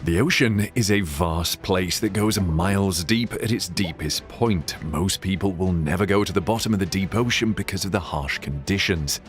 The ocean is a vast place that goes miles deep at its deepest point. Most people will never go to the bottom of the deep ocean because of the harsh conditions.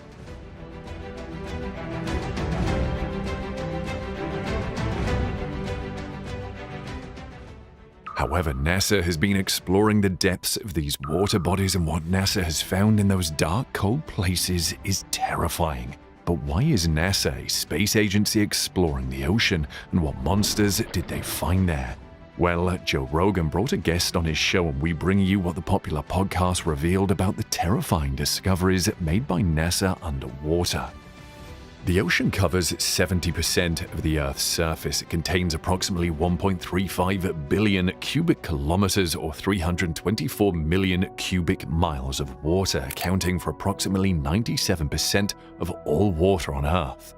However, NASA has been exploring the depths of these water bodies, and what NASA has found in those dark, cold places is terrifying. But why is NASA, a space agency, exploring the ocean, and what monsters did they find there? Well, Joe Rogan brought a guest on his show, and we bring you what the popular podcast revealed about the terrifying discoveries made by NASA underwater. The ocean covers 70% of the Earth's surface. It contains approximately 1.35 billion cubic kilometers or 324 million cubic miles of water, accounting for approximately 97% of all water on Earth.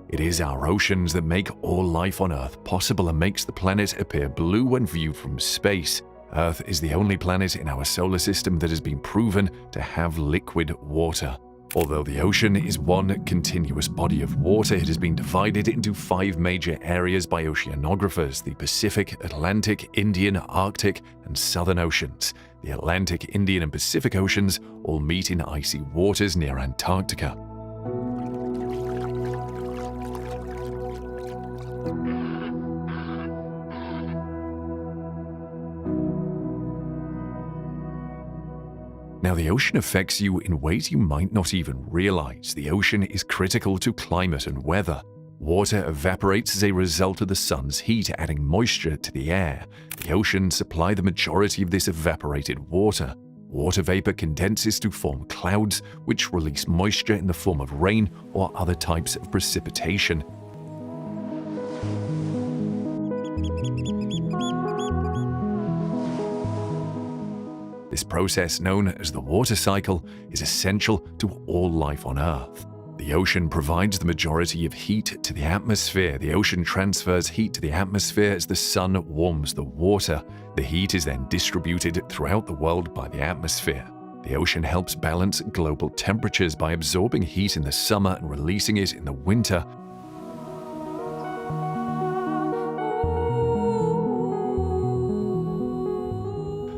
It is our oceans that make all life on Earth possible and makes the planet appear blue when viewed from space. Earth is the only planet in our solar system that has been proven to have liquid water. Although the ocean is one continuous body of water, it has been divided into 5 major areas by oceanographers: the Pacific, Atlantic, Indian, Arctic, and Southern Oceans. The Atlantic, Indian, and Pacific Oceans all meet in icy waters near Antarctica. Now, the ocean affects you in ways you might not even realize. The ocean is critical to climate and weather. Water evaporates as a result of the sun's heat, adding moisture to the air. The oceans supply the majority of this evaporated water. Water vapor condenses to form clouds, which release moisture in the form of rain or other types of precipitation. This process, known as the water cycle, is essential to all life on Earth. The ocean provides the majority of heat to the atmosphere. The ocean transfers heat to the atmosphere as the sun warms the water. The heat is then distributed throughout the world by the atmosphere. The ocean helps balance global temperatures by absorbing heat in the summer and releasing it in the winter.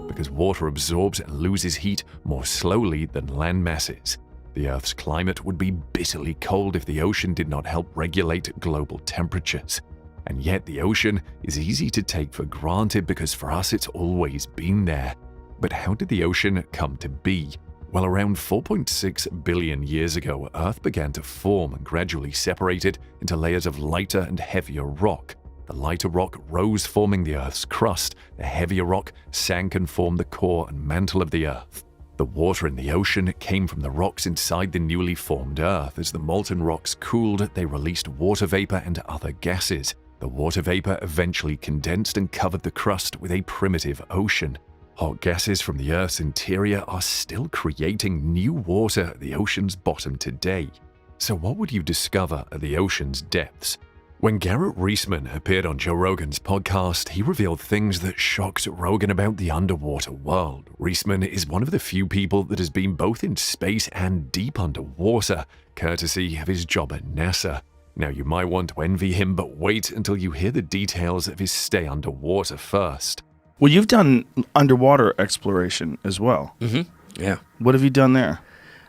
Because water absorbs and loses heat more slowly than land masses. The Earth's climate would be bitterly cold if the ocean did not help regulate global temperatures. And yet the ocean is easy to take for granted because for us it's always been there. But how did the ocean come to be? Well, around 4.6 billion years ago, Earth began to form and gradually separated into layers of lighter and heavier rock. The lighter rock rose, forming the Earth's crust. The heavier rock sank and formed the core and mantle of the Earth. The water in the ocean came from the rocks inside the newly formed Earth. As the molten rocks cooled, they released water vapor and other gases. The water vapor eventually condensed and covered the crust with a primitive ocean. Hot gases from the Earth's interior are still creating new water at the ocean's bottom today. So what would you discover at the ocean's depths? When Garrett Reisman appeared on Joe Rogan's podcast, he revealed things that shocked Rogan about the underwater world. Reisman is one of the few people that has been both in space and deep underwater, courtesy of his job at NASA. Now, you might want to envy him, but wait until you hear the details of his stay underwater first. Well, you've done underwater exploration as well. Mm-hmm. Yeah. What have you done there?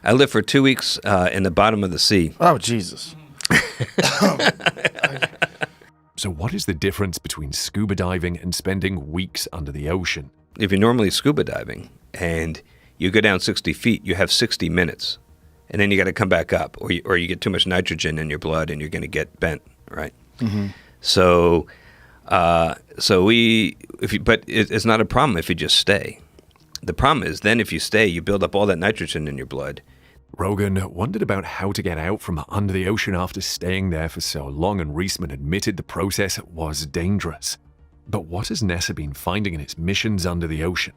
I lived for 2 weeks in the bottom of the sea. Oh, Jesus. So what is the difference between scuba diving and spending weeks under the ocean? If you're normally scuba diving and you go down 60 feet, you have 60 minutes. And then you got to come back up, or you get too much nitrogen in your blood and you're going to get bent, right? Mm-hmm. But it's not a problem if you just stay. The problem is then if you stay, you build up all that nitrogen in your blood. Rogan wondered about how to get out from under the ocean after staying there for so long, and Reisman admitted the process was dangerous. But what has NASA been finding in its missions under the ocean?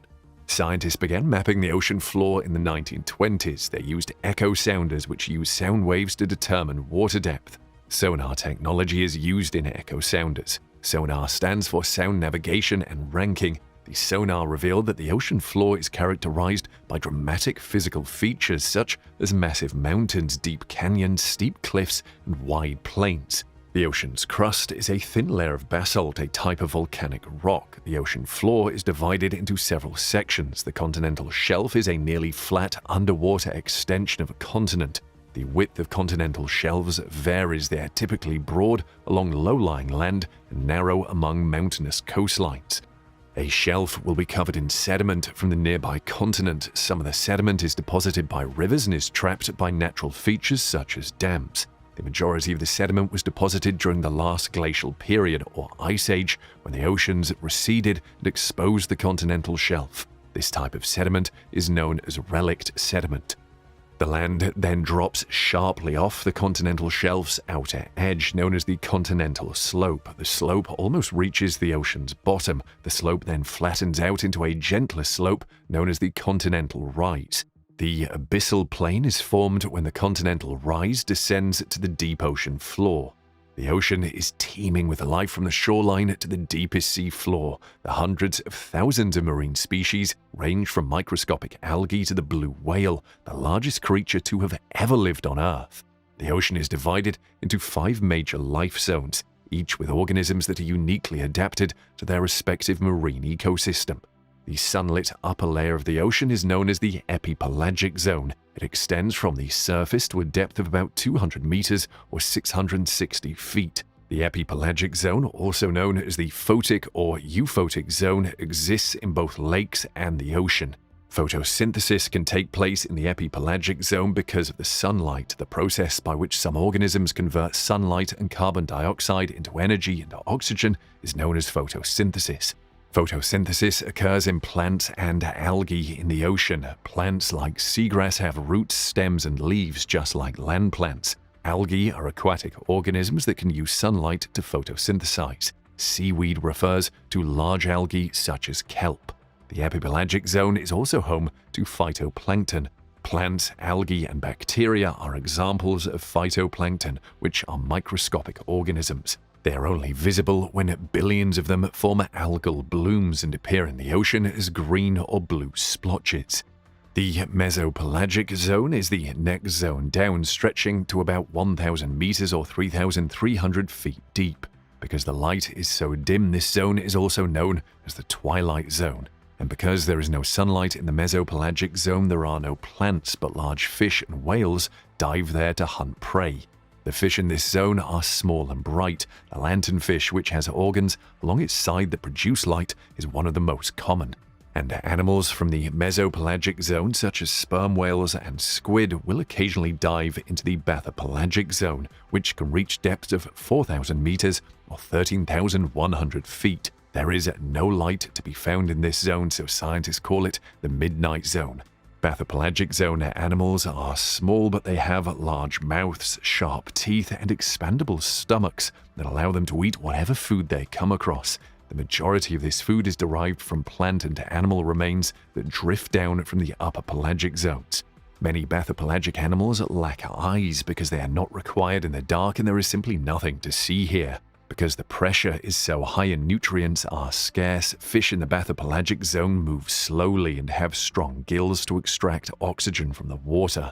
Scientists began mapping the ocean floor in the 1920s. They used echo sounders, which use sound waves to determine water depth. Sonar technology is used in echo sounders. Sonar stands for sound navigation and ranking. the sonar revealed that the ocean floor is characterized by dramatic physical features such as massive mountains, deep canyons, steep cliffs, and wide plains. The ocean's crust is a thin layer of basalt, a type of volcanic rock. The ocean floor is divided into several sections. The continental shelf is a nearly flat underwater extension of a continent. The width of continental shelves varies. They are typically broad along low-lying land and narrow among mountainous coastlines. A shelf will be covered in sediment from the nearby continent. Some of the sediment is deposited by rivers and is trapped by natural features such as dams. The majority of the sediment was deposited during the last glacial period, or ice age, when the oceans receded and exposed the continental shelf. This type of sediment is known as relict sediment. The land then drops sharply off the continental shelf's outer edge, known as the continental slope. The slope almost reaches the ocean's bottom. The slope then flattens out into a gentler slope, known as the continental rise. The abyssal plain is formed when the continental rise descends to the deep ocean floor. The ocean is teeming with life from the shoreline to the deepest sea floor. The hundreds of thousands of marine species range from microscopic algae to the blue whale, the largest creature to have ever lived on Earth. The ocean is divided into 5 major life zones, each with organisms that are uniquely adapted to their respective marine ecosystem. The sunlit upper layer of the ocean is known as the epipelagic zone. It extends from the surface to a depth of about 200 meters or 660 feet. The epipelagic zone, also known as the photic or euphotic zone, exists in both lakes and the ocean. Photosynthesis can take place in the epipelagic zone because of the sunlight. The process by which some organisms convert sunlight and carbon dioxide into energy and oxygen is known as photosynthesis. Photosynthesis occurs in plants and algae in the ocean. Plants like seagrass have roots, stems, and leaves just like land plants. Algae are aquatic organisms that can use sunlight to photosynthesize. Seaweed refers to large algae such as kelp. The epipelagic zone is also home to phytoplankton. Plants, algae, and bacteria are examples of phytoplankton, which are microscopic organisms. They are only visible when billions of them form algal blooms and appear in the ocean as green or blue splotches. The mesopelagic zone is the next zone down, stretching to about 1,000 meters or 3,300 feet deep. Because the light is so dim, this zone is also known as the twilight zone. And because there is no sunlight in the mesopelagic zone, there are no plants, but large fish and whales dive there to hunt prey. The fish in this zone are small and bright. The lanternfish, which has organs along its side that produce light, is one of the most common. And animals from the mesopelagic zone, such as sperm whales and squid, will occasionally dive into the bathypelagic zone, which can reach depths of 4,000 meters or 13,100 feet. There is no light to be found in this zone, so scientists call it the midnight zone. Bathypelagic zone animals are small, but they have large mouths, sharp teeth, and expandable stomachs that allow them to eat whatever food they come across. The majority of this food is derived from plant and animal remains that drift down from the upper pelagic zones. Many bathypelagic animals lack eyes because they are not required in the dark and there is simply nothing to see here. Because the pressure is so high and nutrients are scarce, fish in the bathypelagic zone move slowly and have strong gills to extract oxygen from the water.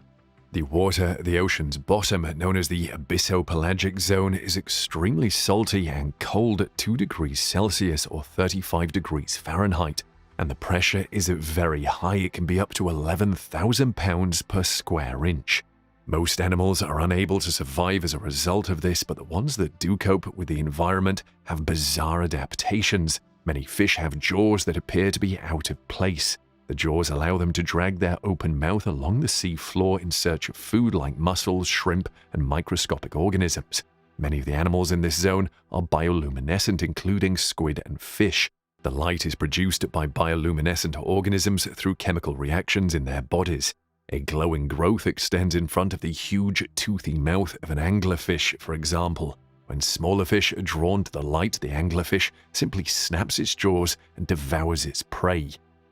The water at the ocean's bottom, known as the abyssopelagic zone, is extremely salty and cold at 2 degrees Celsius or 35 degrees Fahrenheit, and the pressure is very high. It can be up to 11,000 pounds per square inch. Most animals are unable to survive as a result of this, but the ones that do cope with the environment have bizarre adaptations. Many fish have jaws that appear to be out of place. The jaws allow them to drag their open mouth along the sea floor in search of food like mussels, shrimp, and microscopic organisms. Many of the animals in this zone are bioluminescent, including squid and fish. The light is produced by bioluminescent organisms through chemical reactions in their bodies. A glowing growth extends in front of the huge, toothy mouth of an anglerfish, for example. When smaller fish are drawn to the light, the anglerfish simply snaps its jaws and devours its prey.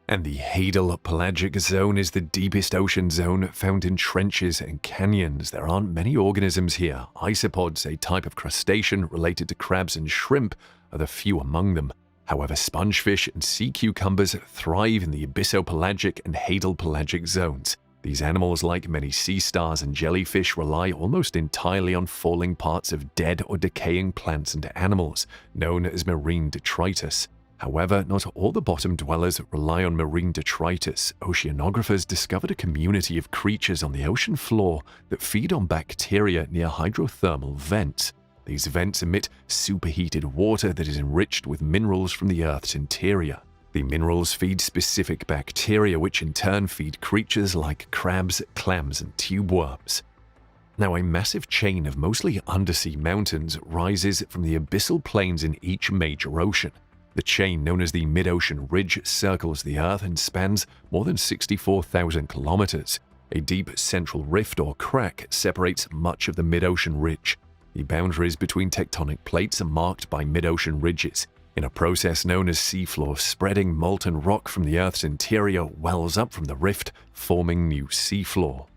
And the hadal pelagic zone is the deepest ocean zone found in trenches and canyons. There aren't many organisms here. Isopods, a type of crustacean related to crabs and shrimp, are the few among them. However, spongefish and sea cucumbers thrive in the abyssopelagic and hadal-pelagic zones. These animals, like many sea stars and jellyfish, rely almost entirely on falling parts of dead or decaying plants and animals, known as marine detritus. However, not all the bottom dwellers rely on marine detritus. Oceanographers discovered a community of creatures on the ocean floor that feed on bacteria near hydrothermal vents. These vents emit superheated water that is enriched with minerals from the Earth's interior. The minerals feed specific bacteria, which in turn feed creatures like crabs, clams, and tube worms. Now, a massive chain of mostly undersea mountains rises from the abyssal plains in each major ocean. The chain, known as the Mid-Ocean Ridge, circles the Earth and spans more than 64,000 kilometers. A deep central rift or crack separates much of the mid-ocean ridge. The boundaries between tectonic plates are marked by mid-ocean ridges. In a process known as seafloor spreading, molten rock from the Earth's interior wells up from the rift, forming new seafloor.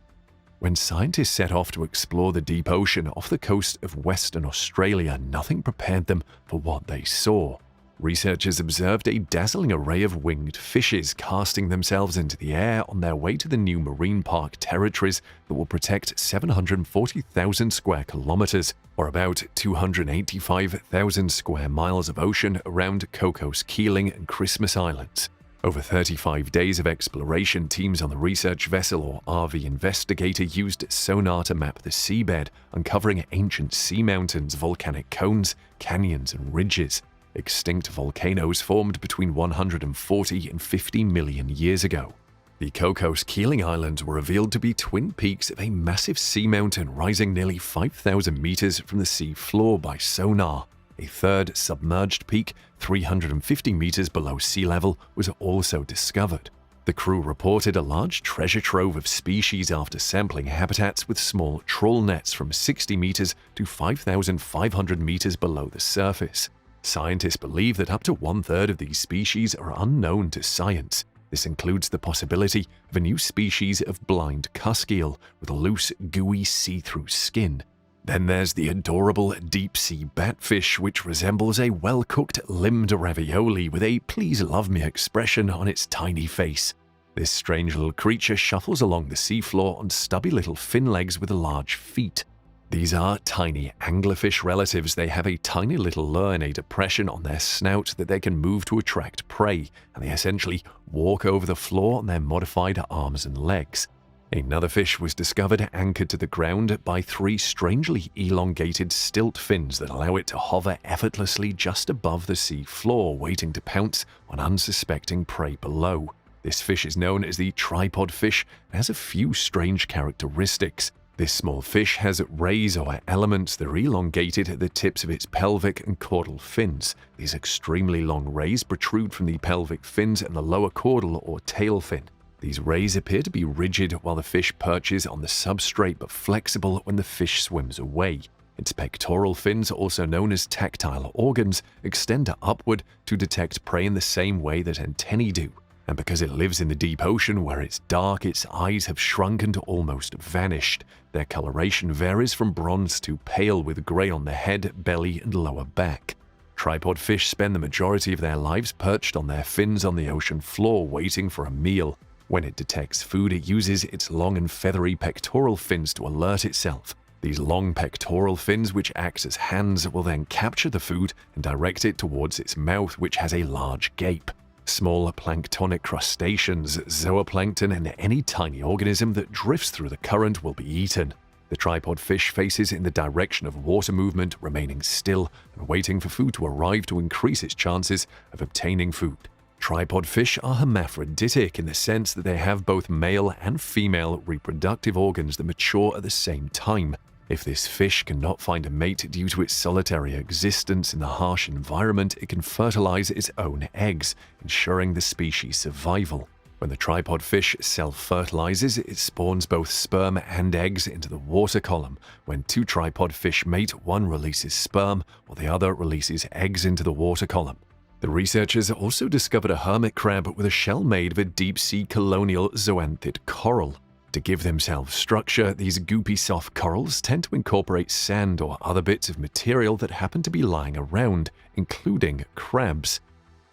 When scientists set off to explore the deep ocean off the coast of Western Australia, nothing prepared them for what they saw. Researchers observed a dazzling array of winged fishes casting themselves into the air on their way to the new marine park territories that will protect 740,000 square kilometers, or about 285,000 square miles of ocean around Cocos Keeling and Christmas Islands. Over 35 days of exploration, teams on the research vessel or RV Investigator used sonar to map the seabed, uncovering ancient sea mountains, volcanic cones, canyons, and ridges. Extinct volcanoes formed between 140 and 50 million years ago. The Cocos Keeling Islands were revealed to be twin peaks of a massive sea mountain rising nearly 5,000 meters from the sea floor by sonar. A third submerged peak, 350 meters below sea level, was also discovered. The crew reported a large treasure trove of species after sampling habitats with small trawl nets from 60 meters to 5,500 meters below the surface. Scientists believe that up to one-third of these species are unknown to science. This includes the possibility of a new species of blind cusk eel with a loose, gooey, see-through skin. Then there's the adorable deep-sea batfish, which resembles a well-cooked limbed ravioli with a please love me expression on its tiny face. This strange little creature shuffles along the seafloor on stubby little fin legs with large feet. These are tiny anglerfish relatives. They have a tiny little lure in a depression on their snout that they can move to attract prey, and they essentially walk over the floor on their modified arms and legs. Another fish was discovered anchored to the ground by 3 strangely elongated stilt fins that allow it to hover effortlessly just above the sea floor, waiting to pounce on unsuspecting prey below. This fish is known as the tripod fish and has a few strange characteristics. This small fish has rays or elements that are elongated at the tips of its pelvic and caudal fins. These extremely long rays protrude from the pelvic fins and the lower caudal or tail fin. These rays appear to be rigid while the fish perches on the substrate but flexible when the fish swims away. Its pectoral fins, also known as tactile organs, extend upward to detect prey in the same way that antennae do. And because it lives in the deep ocean where it's dark, its eyes have shrunken to almost vanished. Their coloration varies from bronze to pale, with gray on the head, belly, and lower back. Tripod fish spend the majority of their lives perched on their fins on the ocean floor waiting for a meal. When it detects food, it uses its long and feathery pectoral fins to alert itself. These long pectoral fins, which act as hands, will then capture the food and direct it towards its mouth, which has a large gape. Small planktonic crustaceans, zooplankton, and any tiny organism that drifts through the current will be eaten. The tripod fish faces in the direction of water movement, remaining still and waiting for food to arrive to increase its chances of obtaining food. Tripod fish are hermaphroditic in the sense that they have both male and female reproductive organs that mature at the same time. If this fish cannot find a mate due to its solitary existence in the harsh environment, it can fertilize its own eggs, ensuring the species' survival. When the tripod fish self-fertilizes, it spawns both sperm and eggs into the water column. When 2 tripod fish mate, one releases sperm, while the other releases eggs into the water column. The researchers also discovered a hermit crab with a shell made of a deep-sea colonial zoanthid coral. To give themselves structure, these goopy soft corals tend to incorporate sand or other bits of material that happen to be lying around, including crabs.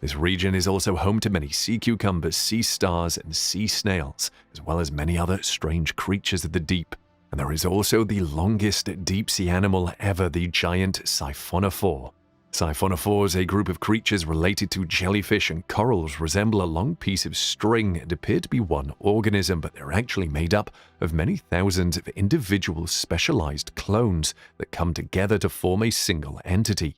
This region is also home to many sea cucumbers, sea stars, and sea snails, as well as many other strange creatures of the deep. And there is also the longest deep-sea animal ever, the giant siphonophore. Siphonophores, a group of creatures related to jellyfish and corals, resemble a long piece of string and appear to be one organism, but they're actually made up of many thousands of individual specialized clones that come together to form a single entity.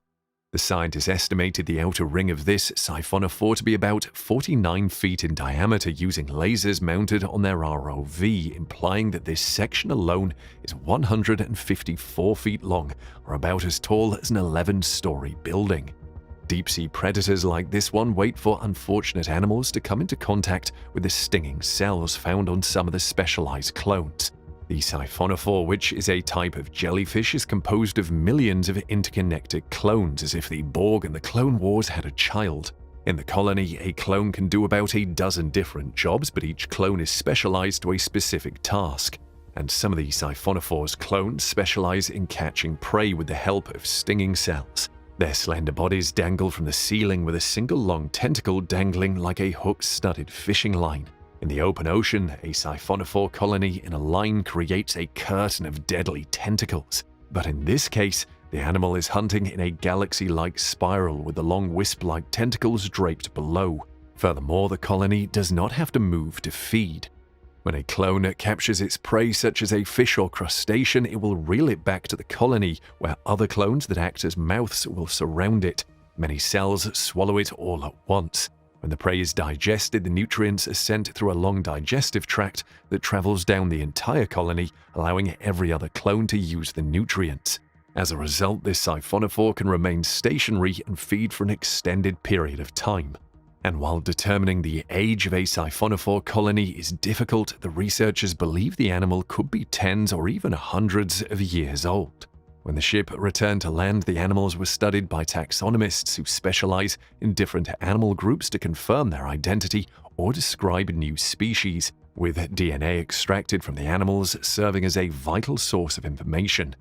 The scientists estimated the outer ring of this siphonophore to be about 49 feet in diameter using lasers mounted on their ROV, implying that this section alone is 154 feet long, or about as tall as an 11-story building. Deep-sea predators like this one wait for unfortunate animals to come into contact with the stinging cells found on some of the specialized clones. The siphonophore, which is a type of jellyfish, is composed of millions of interconnected clones, as if the Borg and the Clone Wars had a child. In the colony, a clone can do about a dozen different jobs, but each clone is specialized to a specific task. And some of the siphonophore's clones specialize in catching prey with the help of stinging cells. Their slender bodies dangle from the ceiling with a single long tentacle dangling like a hook-studded fishing line. In the open ocean, a siphonophore colony in a line creates a curtain of deadly tentacles. But in this case, the animal is hunting in a galaxy-like spiral with the long wisp-like tentacles draped below. Furthermore, the colony does not have to move to feed. When a clone captures its prey, such as a fish or crustacean, it will reel it back to the colony, where other clones that act as mouths will surround it. Many cells swallow it all at once. When the prey is digested, the nutrients are sent through a long digestive tract that travels down the entire colony, allowing every other clone to use the nutrients. As a result, this siphonophore can remain stationary and feed for an extended period of time. And while determining the age of a siphonophore colony is difficult, the researchers believe the animal could be tens or even hundreds of years old. When the ship returned to land, the animals were studied by taxonomists who specialize in different animal groups to confirm their identity or describe new species, with DNA extracted from the animals serving as a vital source of information.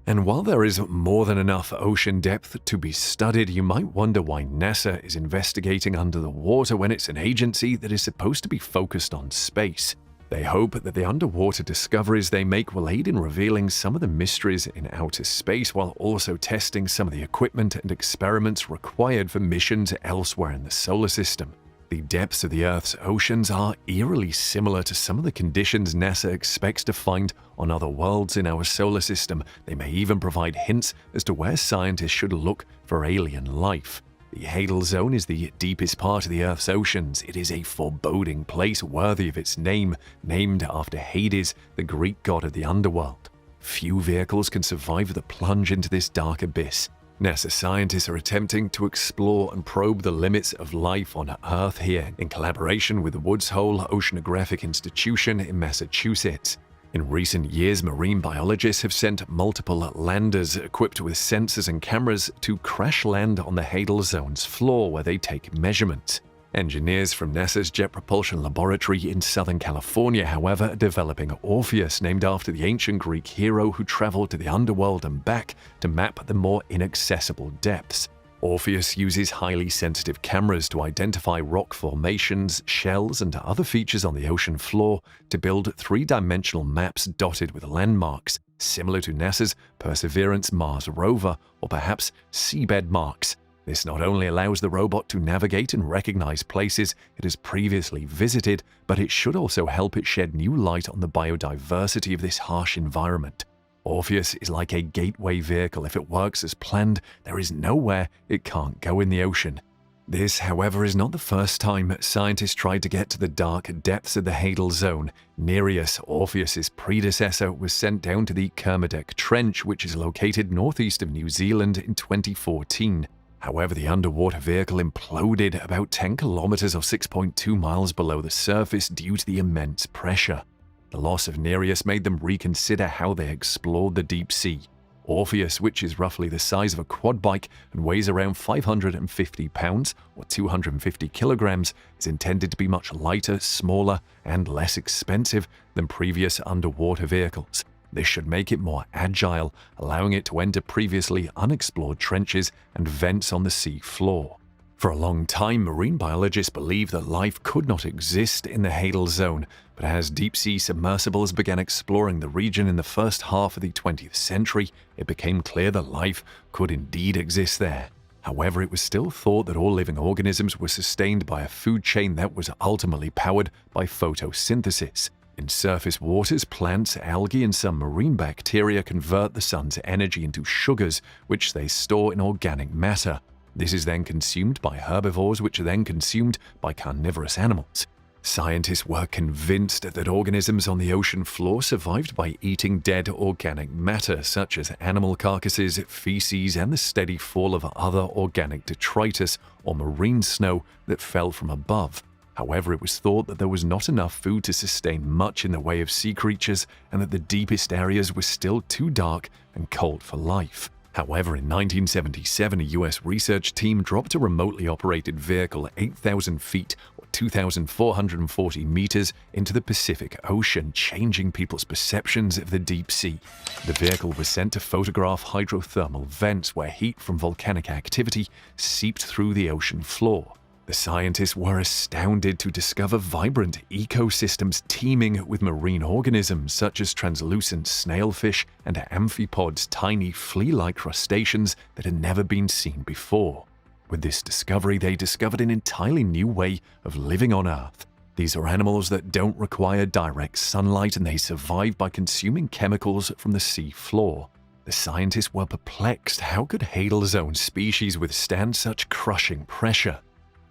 And while there is more than enough ocean depth to be studied, you might wonder why NASA is investigating under the water when it's an agency that is supposed to be focused on space. They hope that the underwater discoveries they make will aid in revealing some of the mysteries in outer space, while also testing some of the equipment and experiments required for missions elsewhere in the solar system. The depths of the Earth's oceans are eerily similar to some of the conditions NASA expects to find on other worlds in our solar system. They may even provide hints as to where scientists should look for alien life. The Hadal Zone is the deepest part of the Earth's oceans. It is a foreboding place worthy of its name, named after Hades, the Greek god of the underworld. Few vehicles can survive the plunge into this dark abyss. NASA scientists are attempting to explore and probe the limits of life on Earth here, in collaboration with the Woods Hole Oceanographic Institution in Massachusetts. In recent years, marine biologists have sent multiple landers equipped with sensors and cameras to crash land on the Hadal Zone's floor, where they take measurements. Engineers from NASA's Jet Propulsion Laboratory in Southern California, however, are developing Orpheus, named after the ancient Greek hero who traveled to the underworld and back to map the more inaccessible depths. Orpheus uses highly sensitive cameras to identify rock formations, shells, and other features on the ocean floor to build three-dimensional maps dotted with landmarks, similar to NASA's Perseverance Mars rover, or perhaps seabed marks. This not only allows the robot to navigate and recognize places it has previously visited, but it should also help it shed new light on the biodiversity of this harsh environment. Orpheus is like a gateway vehicle. If it works as planned, there is nowhere it can't go in the ocean. This, however, is not the first time scientists tried to get to the dark depths of the Hadal Zone. Nereus, Orpheus's predecessor, was sent down to the Kermadec Trench, which is located northeast of New Zealand, in 2014. However, the underwater vehicle imploded about 10 kilometers or 6.2 miles below the surface due to the immense pressure. The loss of Nereus made them reconsider how they explored the deep sea. Orpheus, which is roughly the size of a quad bike and weighs around 550 pounds or 250 kilograms, is intended to be much lighter, smaller, and less expensive than previous underwater vehicles. This should make it more agile, allowing it to enter previously unexplored trenches and vents on the sea floor. For a long time, marine biologists believed that life could not exist in the Hadal Zone, but as deep-sea submersibles began exploring the region in the first half of the 20th century, it became clear that life could indeed exist there. However, it was still thought that all living organisms were sustained by a food chain that was ultimately powered by photosynthesis. In surface waters, plants, algae, and some marine bacteria convert the sun's energy into sugars, which they store in organic matter. This is then consumed by herbivores, which are then consumed by carnivorous animals. Scientists were convinced that organisms on the ocean floor survived by eating dead organic matter, such as animal carcasses, feces, and the steady fall of other organic detritus or marine snow that fell from above. However, it was thought that there was not enough food to sustain much in the way of sea creatures, and that the deepest areas were still too dark and cold for life. However, in 1977, a US research team dropped a remotely operated vehicle 8,000 feet or 2,440 meters into the Pacific Ocean, changing people's perceptions of the deep sea. The vehicle was sent to photograph hydrothermal vents where heat from volcanic activity seeped through the ocean floor. The scientists were astounded to discover vibrant ecosystems teeming with marine organisms such as translucent snailfish and amphipods, tiny flea-like crustaceans that had never been seen before. With this discovery, they discovered an entirely new way of living on Earth. These are animals that don't require direct sunlight, and they survive by consuming chemicals from the sea floor. The scientists were perplexed. How could Hadal Zone species withstand such crushing pressure?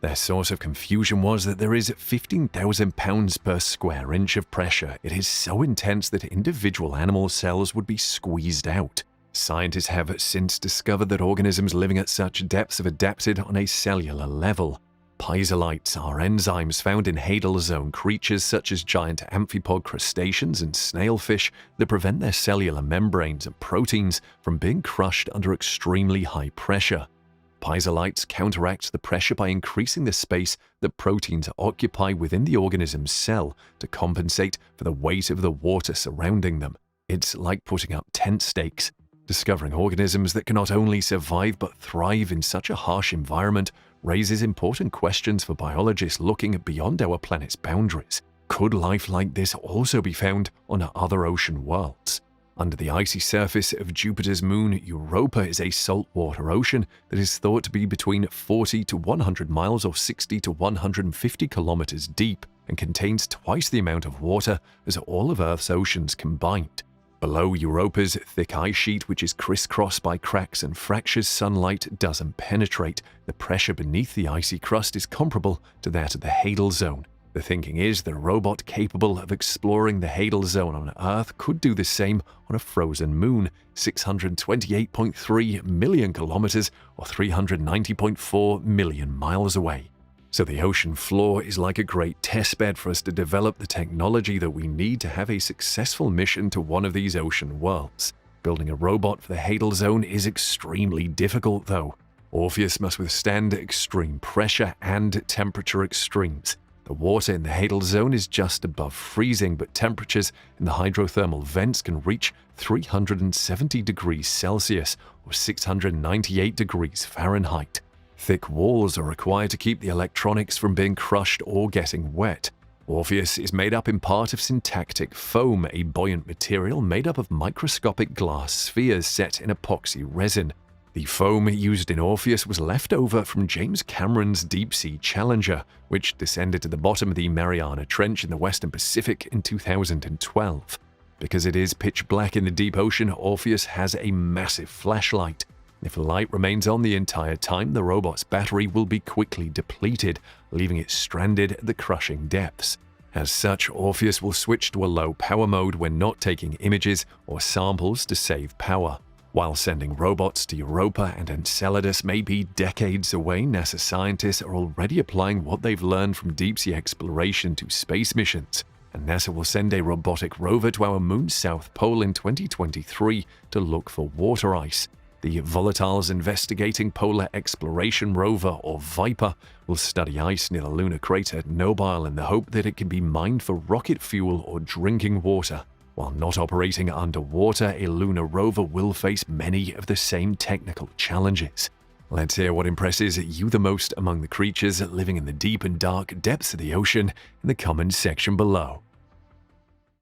Their source of confusion was that there is 15,000 pounds per square inch of pressure. It is so intense that individual animal cells would be squeezed out. Scientists have since discovered that organisms living at such depths have adapted on a cellular level. Piezolites are enzymes found in Hadal Zone creatures such as giant amphipod crustaceans and snailfish that prevent their cellular membranes and proteins from being crushed under extremely high pressure. Piezolites counteract the pressure by increasing the space that proteins occupy within the organism's cell to compensate for the weight of the water surrounding them. It's like putting up tent stakes. Discovering organisms that can not only survive but thrive in such a harsh environment raises important questions for biologists looking beyond our planet's boundaries. Could life like this also be found on other ocean worlds? Under the icy surface of Jupiter's moon, Europa is a saltwater ocean that is thought to be between 40 to 100 miles or 60 to 150 kilometers deep and contains twice the amount of water as all of Earth's oceans combined. Below Europa's thick ice sheet, which is crisscrossed by cracks and fractures, sunlight doesn't penetrate. The pressure beneath the icy crust is comparable to that of the Hadal Zone. The thinking is that a robot capable of exploring the Hadal Zone on Earth could do the same on a frozen moon, 628.3 million kilometers or 390.4 million miles away. So the ocean floor is like a great testbed for us to develop the technology that we need to have a successful mission to one of these ocean worlds. Building a robot for the Hadal Zone is extremely difficult, though. Orpheus must withstand extreme pressure and temperature extremes. The water in the Hadal Zone is just above freezing, but temperatures in the hydrothermal vents can reach 370 degrees Celsius or 698 degrees Fahrenheit. Thick walls are required to keep the electronics from being crushed or getting wet. Orpheus is made up in part of syntactic foam, a buoyant material made up of microscopic glass spheres set in epoxy resin. The foam used in Orpheus was left over from James Cameron's deep-sea Challenger, which descended to the bottom of the Mariana Trench in the Western Pacific in 2012. Because it is pitch black in the deep ocean, Orpheus has a massive flashlight. If the light remains on the entire time, the robot's battery will be quickly depleted, leaving it stranded at the crushing depths. As such, Orpheus will switch to a low power mode when not taking images or samples to save power. While sending robots to Europa and Enceladus may be decades away, NASA scientists are already applying what they've learned from deep-sea exploration to space missions, and NASA will send a robotic rover to our moon's south pole in 2023 to look for water ice. The Volatiles Investigating Polar Exploration Rover, or VIPER, will study ice near the lunar crater Nobile in the hope that it can be mined for rocket fuel or drinking water. While not operating underwater, a lunar rover will face many of the same technical challenges. Let's hear what impresses you the most among the creatures living in the deep and dark depths of the ocean in the comments section below.